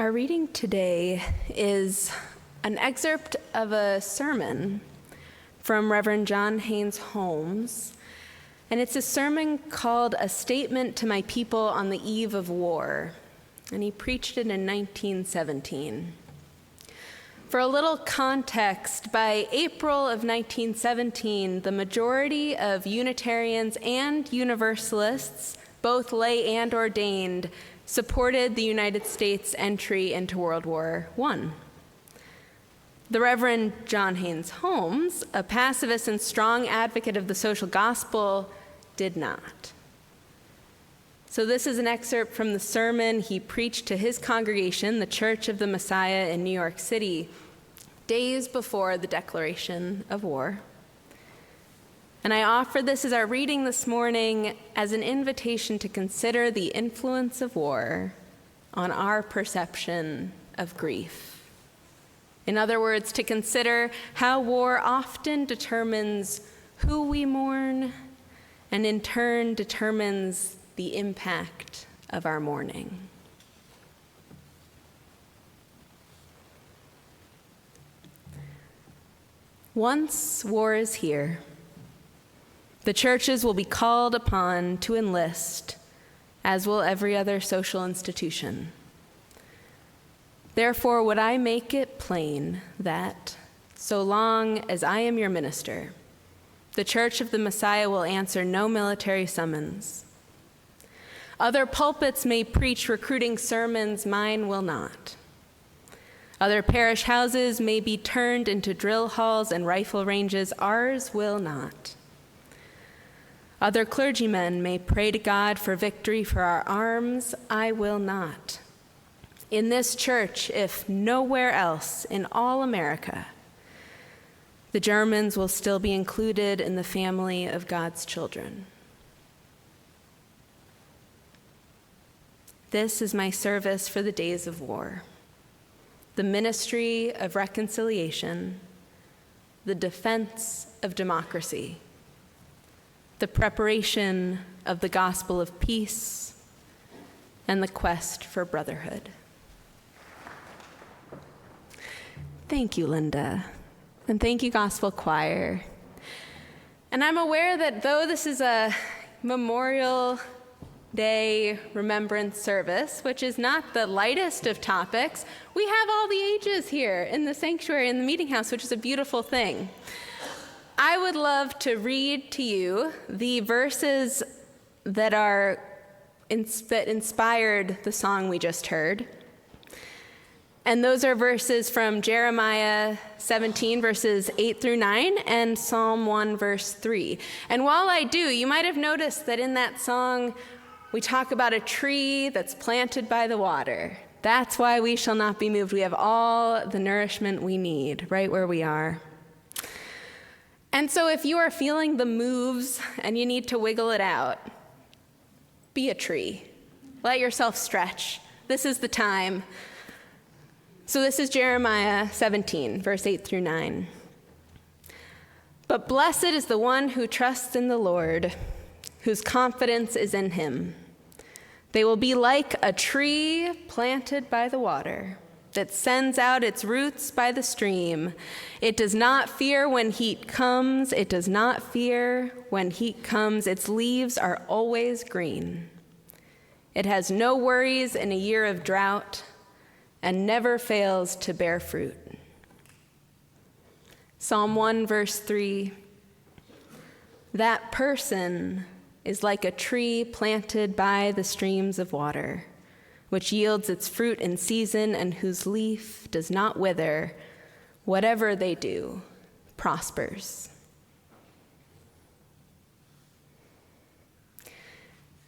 Our reading today is an excerpt of a sermon from Reverend John Haynes Holmes, and it's a sermon called A Statement to My People on the Eve of War, and he preached it in 1917. For a little context, by April of 1917, the majority of Unitarians and Universalists, both lay and ordained, supported the United States' entry into World War I. The Reverend John Haynes Holmes, a pacifist and strong advocate of the social gospel, did not. So this is an excerpt from the sermon he preached to his congregation, the Church of the Messiah in New York City, days before the declaration of war. And I offer this as our reading this morning as an invitation to consider the influence of war on our perception of grief. In other words, to consider how war often determines who we mourn and in turn determines the impact of our mourning. Once war is here, the churches will be called upon to enlist, as will every other social institution. Therefore, would I make it plain that, so long as I am your minister, the Church of the Messiah will answer no military summons. Other pulpits may preach recruiting sermons, mine will not. Other parish houses may be turned into drill halls and rifle ranges, ours will not. Other clergymen may pray to God for victory for our arms, I will not. In this church, if nowhere else in all America, the Germans will still be included in the family of God's children. This is my service for the days of war, the ministry of reconciliation, the defense of democracy, the preparation of the gospel of peace, and the quest for brotherhood. Thank you, Linda, and thank you, Gospel Choir. And I'm aware that though this is a Memorial Day remembrance service, which is not the lightest of topics, we have all the ages here in the sanctuary, in the meeting house, which is a beautiful thing. I would love to read to you the verses that inspired the song we just heard. And those are verses from Jeremiah 17, verses 8 through 9, and Psalm 1, verse 3. And while I do, you might have noticed that in that song, we talk about a tree that's planted by the water. That's why we shall not be moved. We have all the nourishment we need right where we are. And so if you are feeling the moves and you need to wiggle it out, be a tree. Let yourself stretch. This is the time. So this is Jeremiah 17, verse 8 through 9. But blessed is the one who trusts in the Lord, whose confidence is in him. They will be like a tree planted by the water, that sends out its roots by the stream. It does not fear when heat comes. It does not fear when heat comes. Its leaves are always green. It has no worries in a year of drought and never fails to bear fruit. Psalm 1, verse 3. That person is like a tree planted by the streams of water, which yields its fruit in season and whose leaf does not wither. Whatever they do prospers.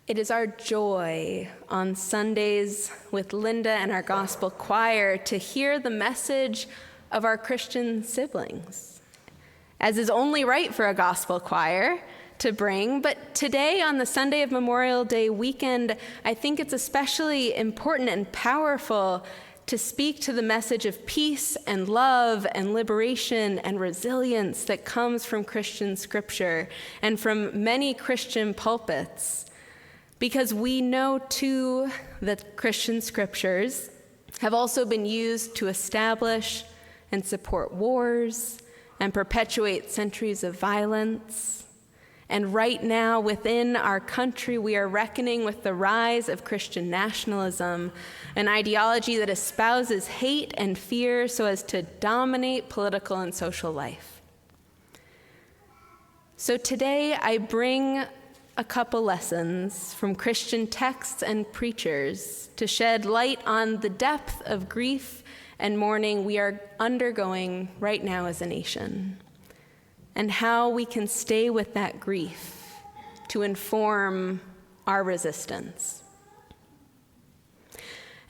It is our joy on Sundays with Linda and our gospel choir to hear the message of our Christian siblings, as is only right for a gospel choir to bring. But today, on the Sunday of Memorial Day weekend, I think it's especially important and powerful to speak to the message of peace and love and liberation and resilience that comes from Christian scripture and from many Christian pulpits. Because we know, too, that Christian scriptures have also been used to establish and support wars and perpetuate centuries of violence. And right now, within our country, we are reckoning with the rise of Christian nationalism, an ideology that espouses hate and fear so as to dominate political and social life. So today, I bring a couple lessons from Christian texts and preachers to shed light on the depth of grief and mourning we are undergoing right now as a nation, and how we can stay with that grief to inform our resistance.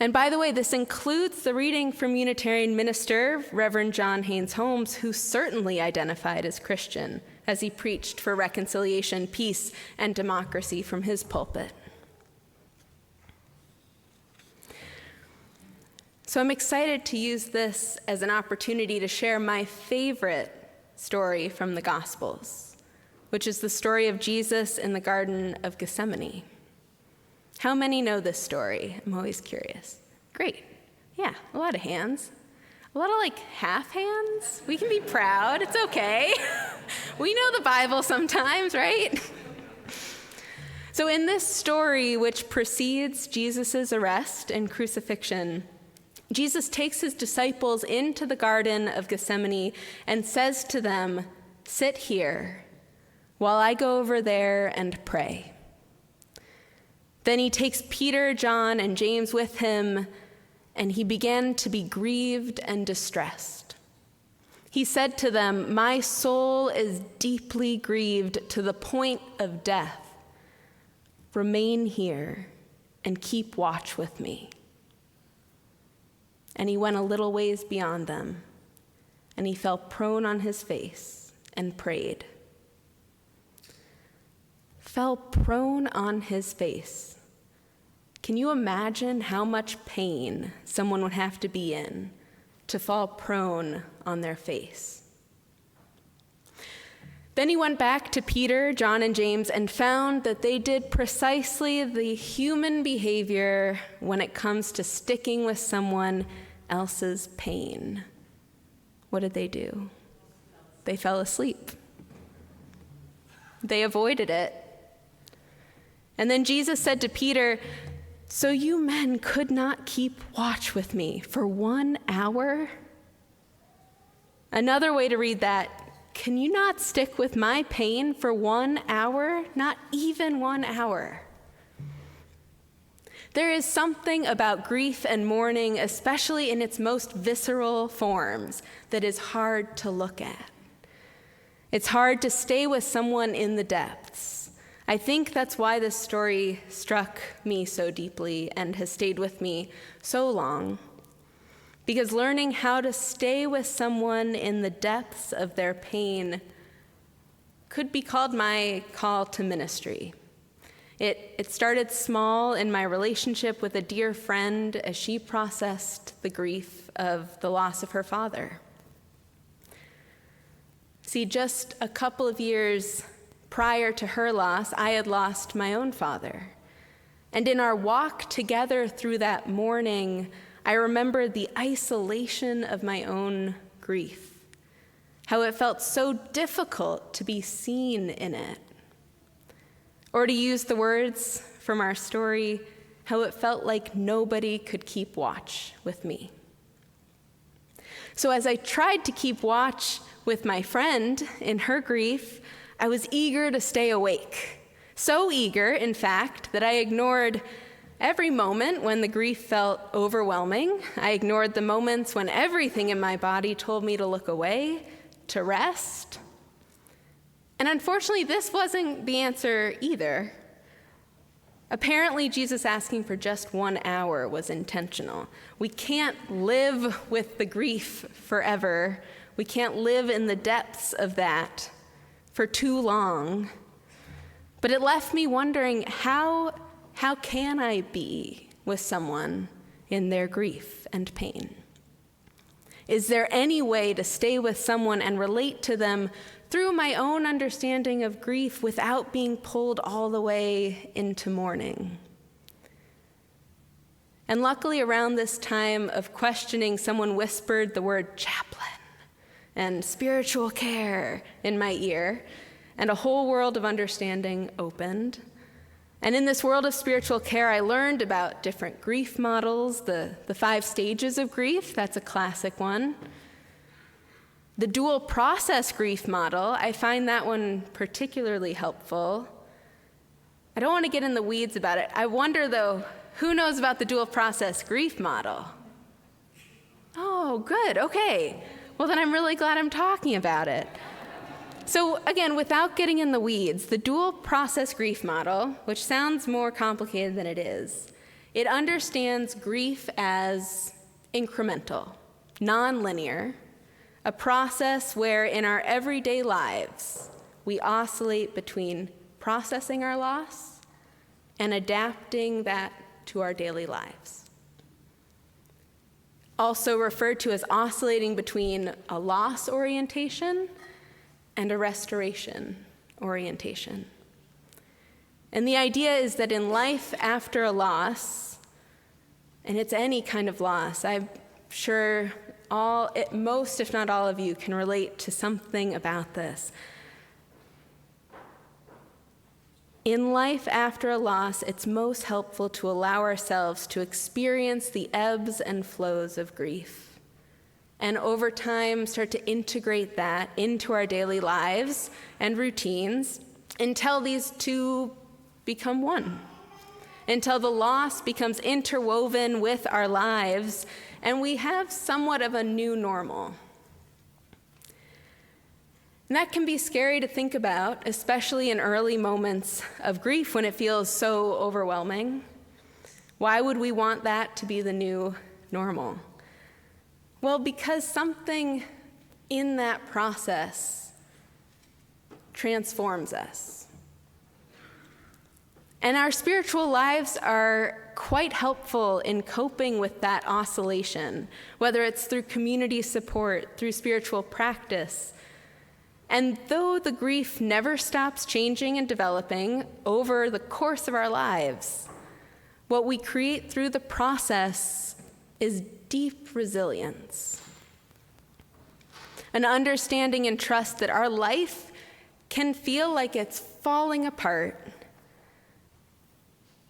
And by the way, this includes the reading from Unitarian minister Reverend John Haynes Holmes, who certainly identified as Christian as he preached for reconciliation, peace, and democracy from his pulpit. So I'm excited to use this as an opportunity to share my favorite story from the Gospels, which is the story of Jesus in the Garden of Gethsemane. How many know this story? I'm always curious. Great. Yeah, a lot of hands. A lot of half hands. We can be proud. It's okay. We know the Bible sometimes, right? So in this story, which precedes Jesus' arrest and crucifixion, Jesus takes his disciples into the Garden of Gethsemane and says to them, "Sit here while I go over there and pray." Then he takes Peter, John, and James with him, and he began to be grieved and distressed. He said to them, "My soul is deeply grieved to the point of death. Remain here and keep watch with me." And he went a little ways beyond them, and he fell prone on his face and prayed. Fell prone on his face. Can you imagine how much pain someone would have to be in to fall prone on their face? Then he went back to Peter, John, and James and found that they did precisely the human behavior when it comes to sticking with someone else's pain. What did they do? They fell asleep. They avoided it. And then Jesus said to Peter, "So you men could not keep watch with me for 1 hour?" Another way to read that, can you not stick with my pain for 1 hour? Not even 1 hour. There is something about grief and mourning, especially in its most visceral forms, that is hard to look at. It's hard to stay with someone in the depths. I think that's why this story struck me so deeply and has stayed with me so long. Because learning how to stay with someone in the depths of their pain could be called my call to ministry. It started small in my relationship with a dear friend as she processed the grief of the loss of her father. See, just a couple of years prior to her loss, I had lost my own father. And in our walk together through that mourning, I remembered the isolation of my own grief, how it felt so difficult to be seen in it. Or to use the words from our story, how it felt like nobody could keep watch with me. So as I tried to keep watch with my friend in her grief, I was eager to stay awake. So eager, in fact, that I ignored every moment when the grief felt overwhelming. I ignored the moments when everything in my body told me to look away, to rest. And unfortunately, this wasn't the answer either. Apparently, Jesus asking for just 1 hour was intentional. We can't live with the grief forever. We can't live in the depths of that for too long. But it left me wondering, how can I be with someone in their grief and pain? Is there any way to stay with someone and relate to them through my own understanding of grief without being pulled all the way into mourning? And luckily, around this time of questioning, someone whispered the word chaplain and spiritual care in my ear, and a whole world of understanding opened. And in this world of spiritual care, I learned about different grief models, the 5 stages of grief, that's a classic one. The dual process grief model, I find that one particularly helpful. I don't want to get in the weeds about it. I wonder, though, who knows about the dual process grief model? Oh, good, okay. Well, then I'm really glad I'm talking about it. So again, without getting in the weeds, the dual process grief model, which sounds more complicated than it is, it understands grief as incremental, non-linear, a process where in our everyday lives, we oscillate between processing our loss and adapting that to our daily lives. Also referred to as oscillating between a loss orientation and a restoration orientation. And the idea is that in life after a loss, and it's any kind of loss, I'm sure most, if not all of you, can relate to something about this. In life after a loss, it's most helpful to allow ourselves to experience the ebbs and flows of grief, and over time start to integrate that into our daily lives and routines until these two become one, until the loss becomes interwoven with our lives, and we have somewhat of a new normal. And that can be scary to think about, especially in early moments of grief when it feels so overwhelming. Why would we want that to be the new normal? Well, because something in that process transforms us. And our spiritual lives are quite helpful in coping with that oscillation, whether it's through community support, through spiritual practice. And though the grief never stops changing and developing over the course of our lives, what we create through the process is deep resilience, an understanding and trust that our life can feel like it's falling apart,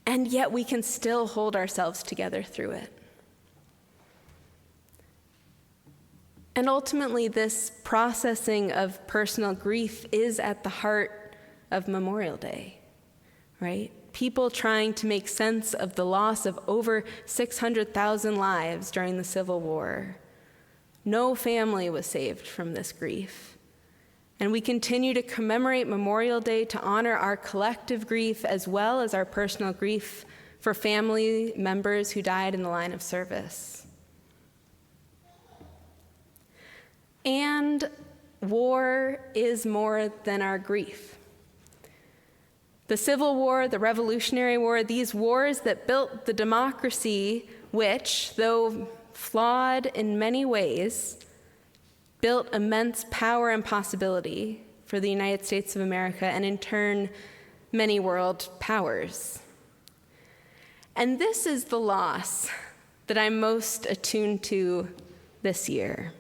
and yet we can still hold ourselves together through it. And ultimately, this processing of personal grief is at the heart of Memorial Day, right? People trying to make sense of the loss of over 600,000 lives during the Civil War. No family was saved from this grief. And we continue to commemorate Memorial Day to honor our collective grief as well as our personal grief for family members who died in the line of service. And war is more than our grief. The Civil War, the Revolutionary War, these wars that built the democracy which, though flawed in many ways, built immense power and possibility for the United States of America and in turn, many world powers. And this is the loss that I'm most attuned to this year.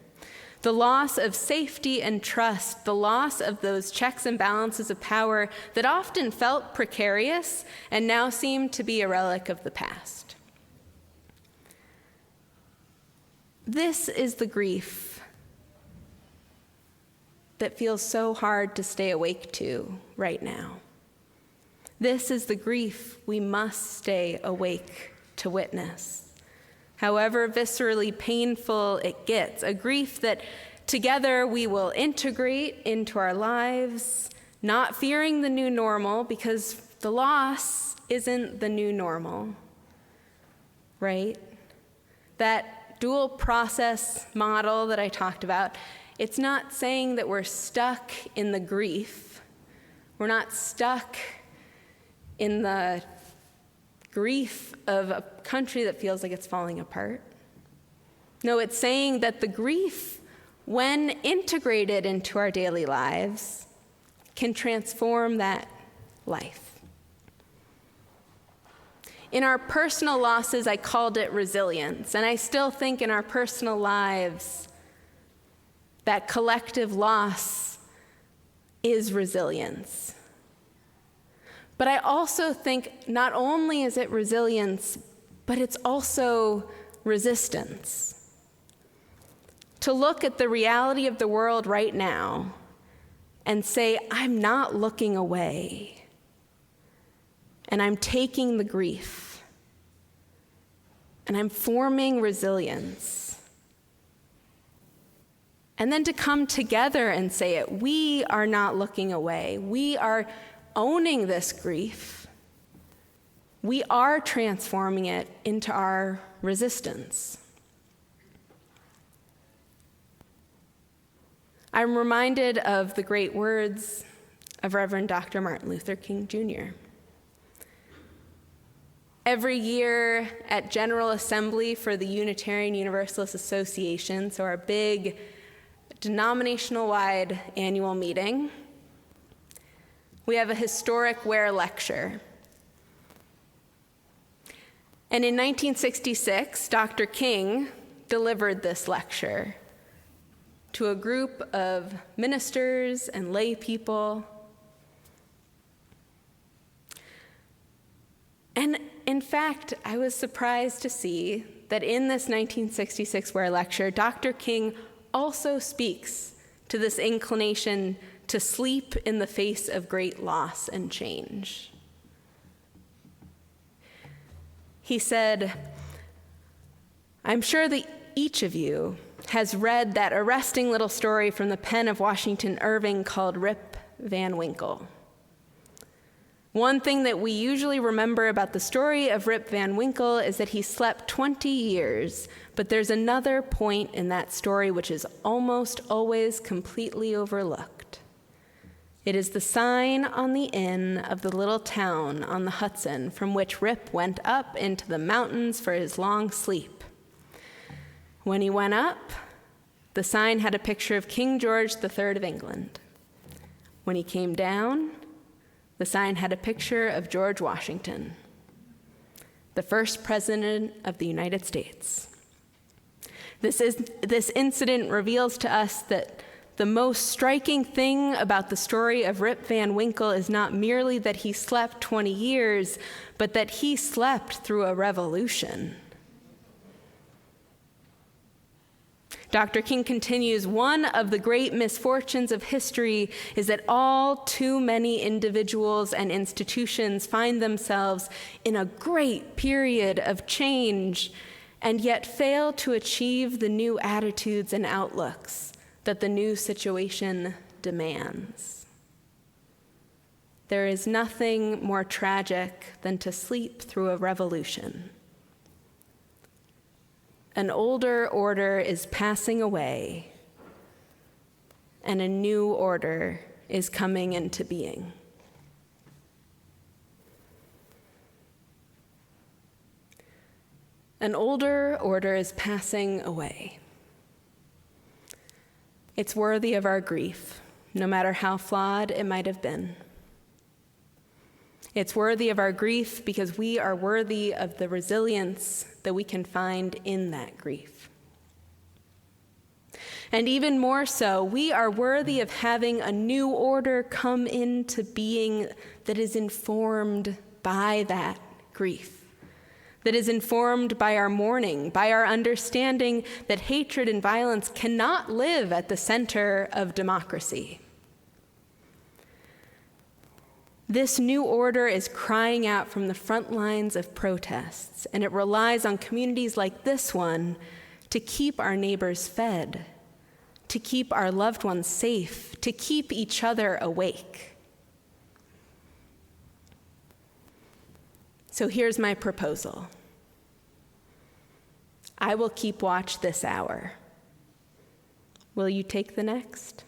The loss of safety and trust, the loss of those checks and balances of power that often felt precarious and now seem to be a relic of the past. This is the grief that feels so hard to stay awake to right now. This is the grief we must stay awake to witness. However viscerally painful it gets, a grief that together we will integrate into our lives, not fearing the new normal because the loss isn't the new normal, right? That dual process model that I talked about, it's not saying that we're stuck in the grief. We're not stuck in the grief of a country that feels like it's falling apart. No, it's saying that the grief, when integrated into our daily lives, can transform that life. In our personal losses, I called it resilience, and I still think in our personal lives, that collective loss is resilience. But I also think not only is it resilience, but it's also resistance. To look at the reality of the world right now and say, I'm not looking away, and I'm taking the grief, and I'm forming resilience. And then to come together and say it, we are not looking away. We are owning this grief. We are transforming it into our resistance. I'm reminded of the great words of Reverend Dr. Martin Luther King Jr. Every year at General Assembly for the Unitarian Universalist Association, so our big denominational-wide annual meeting, we have a historic Ware lecture. And in 1966, Dr. King delivered this lecture to a group of ministers and lay people. And in fact, I was surprised to see that in this 1966 Ware lecture, Dr. King also speaks to this inclination to sleep in the face of great loss and change. He said, I'm sure that each of you has read that arresting little story from the pen of Washington Irving called Rip Van Winkle. One thing that we usually remember about the story of Rip Van Winkle is that he slept 20 years, but there's another point in that story which is almost always completely overlooked. It is the sign on the inn of the little town on the Hudson from which Rip went up into the mountains for his long sleep. When he went up, the sign had a picture of King George III of England. When he came down, the sign had a picture of George Washington, the first president of the United States. This incident reveals to us that the most striking thing about the story of Rip Van Winkle is not merely that he slept 20 years, but that he slept through a revolution. Dr. King continues, one of the great misfortunes of history is that all too many individuals and institutions find themselves in a great period of change and yet fail to achieve the new attitudes and outlooks that the new situation demands. There is nothing more tragic than to sleep through a revolution. An older order is passing away, and a new order is coming into being. An older order is passing away. It's worthy of our grief, no matter how flawed it might have been. It's worthy of our grief because we are worthy of the resilience that we can find in that grief. And even more so, we are worthy of having a new order come into being that is informed by that grief, that is informed by our mourning, by our understanding that hatred and violence cannot live at the center of democracy. This new order is crying out from the front lines of protests, and it relies on communities like this one to keep our neighbors fed, to keep our loved ones safe, to keep each other awake. So here's my proposal. I will keep watch this hour. Will you take the next?